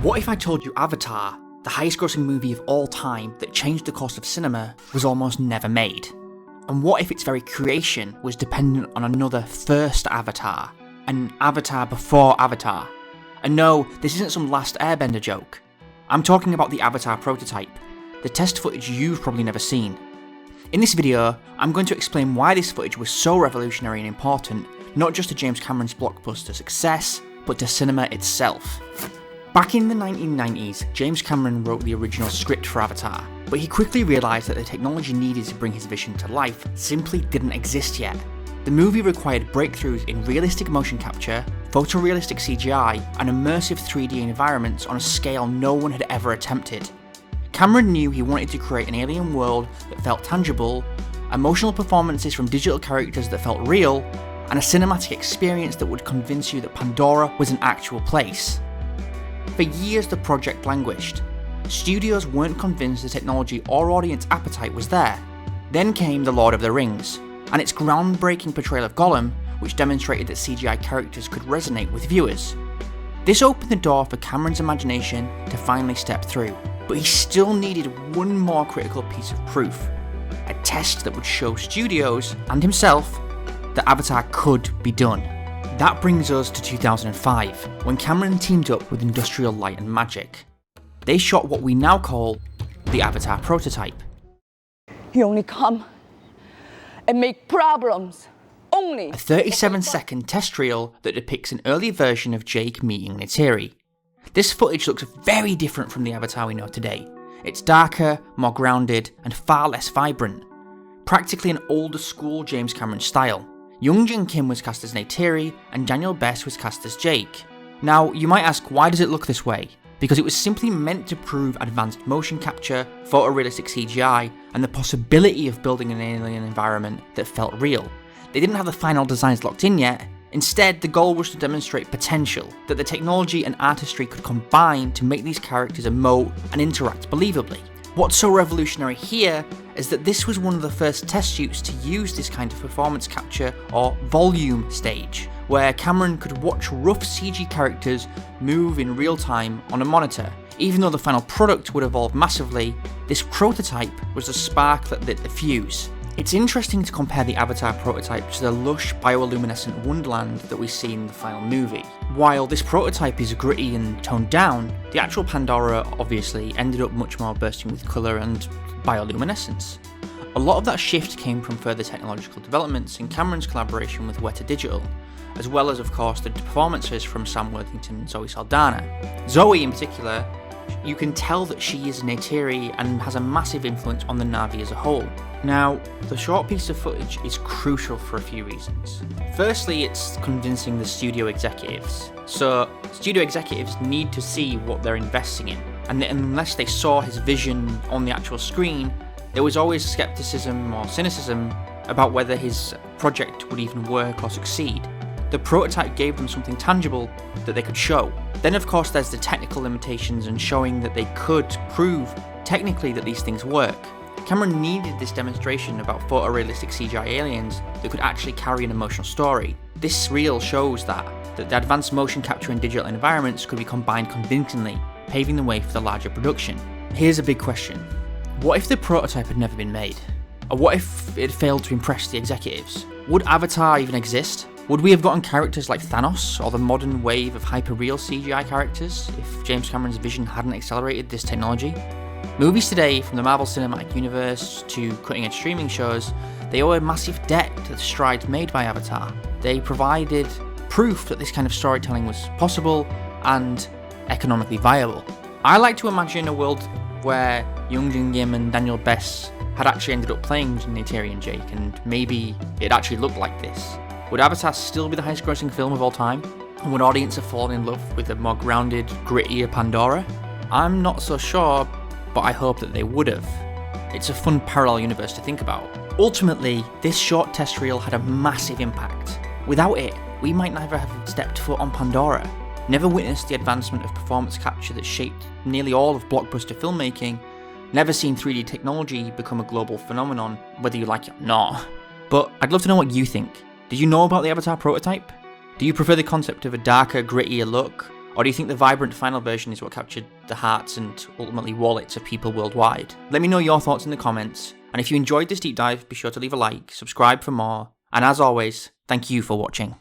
What if I told you Avatar, the highest grossing movie of all time that changed the course of cinema, was almost never made? And what if its very creation was dependent on another first Avatar, an Avatar before Avatar? And no, this isn't some Last Airbender joke. I'm talking about the Avatar prototype, the test footage you've probably never seen. In this video, I'm going to explain why this footage was so revolutionary and important, not just to James Cameron's blockbuster success, but to cinema itself. Back in the 1990s, James Cameron wrote the original script for Avatar, but he quickly realised that the technology needed to bring his vision to life simply didn't exist yet. The movie required breakthroughs in realistic motion capture, photorealistic CGI, and immersive 3D environments on a scale no one had ever attempted. Cameron knew he wanted to create an alien world that felt tangible, emotional performances from digital characters that felt real, and a cinematic experience that would convince you that Pandora was an actual place. For years the project languished. Studios weren't convinced the technology or audience appetite was there. Then came The Lord of the Rings, and its groundbreaking portrayal of Gollum, which demonstrated that CGI characters could resonate with viewers. This opened the door for Cameron's imagination to finally step through, but he still needed one more critical piece of proof, a test that would show studios, and himself, that Avatar could be done. That brings us to 2005, when Cameron teamed up with Industrial Light and Magic. They shot what we now call the Avatar prototype. You only come and make problems. Only. A 37-second test reel that depicts an early version of Jake meeting Neytiri. This footage looks very different from the Avatar we know today. It's darker, more grounded, and far less vibrant. Practically an older school James Cameron style. Young Jin Kim was cast as Neytiri, and Daniel Bess was cast as Jake. Now, you might ask, why does it look this way? Because it was simply meant to prove advanced motion capture, photorealistic CGI, and the possibility of building an alien environment that felt real. They didn't have the final designs locked in yet. Instead, the goal was to demonstrate potential, that the technology and artistry could combine to make these characters emote and interact believably. What's so revolutionary here is that this was one of the first test shoots to use this kind of performance capture or volume stage, where Cameron could watch rough CG characters move in real time on a monitor. Even though the final product would evolve massively, this prototype was the spark that lit the fuse. It's interesting to compare the Avatar prototype to the lush bioluminescent wonderland that we see in the final movie. While this prototype is gritty and toned down, the actual Pandora obviously ended up much more bursting with colour and bioluminescence. A lot of that shift came from further technological developments in Cameron's collaboration with Weta Digital, as well as of course the performances from Sam Worthington and Zoe Saldana. Zoe in particular, you can tell that she is Neytiri and has a massive influence on the Na'vi as a whole. Now, the short piece of footage is crucial for a few reasons. Firstly, it's convincing the studio executives. So, studio executives need to see what they're investing in, and unless they saw his vision on the actual screen, there was always skepticism or cynicism about whether his project would even work or succeed. The prototype gave them something tangible that they could show. Then of course there's the technical limitations and showing that they could prove technically that these things work. Cameron needed this demonstration about photorealistic CGI aliens that could actually carry an emotional story. This reel shows that the advanced motion capture in digital environments could be combined convincingly, paving the way for the larger production. Here's a big question. What if the prototype had never been made? Or what if it failed to impress the executives? Would Avatar even exist? Would we have gotten characters like Thanos or the modern wave of hyper-real CGI characters if James Cameron's vision hadn't accelerated this technology? Movies today, from the Marvel Cinematic Universe to cutting-edge streaming shows, they owe a massive debt to the strides made by Avatar. They provided proof that this kind of storytelling was possible and economically viable. I like to imagine a world where Young Jin Kim and Daniel Bess had actually ended up playing Neytiri and Jake, and maybe it actually looked like this. Would Avatar still be the highest grossing film of all time? And would audiences have fallen in love with a more grounded, grittier Pandora? I'm not so sure, but I hope that they would have. It's a fun parallel universe to think about. Ultimately, this short test reel had a massive impact. Without it, we might never have stepped foot on Pandora, never witnessed the advancement of performance capture that shaped nearly all of blockbuster filmmaking, never seen 3D technology become a global phenomenon, whether you like it or not. But I'd love to know what you think. Did you know about the Avatar prototype? Do you prefer the concept of a darker, grittier look? Or do you think the vibrant final version is what captured the hearts and ultimately wallets of people worldwide? Let me know your thoughts in the comments, and if you enjoyed this deep dive, be sure to leave a like, subscribe for more, and as always, thank you for watching.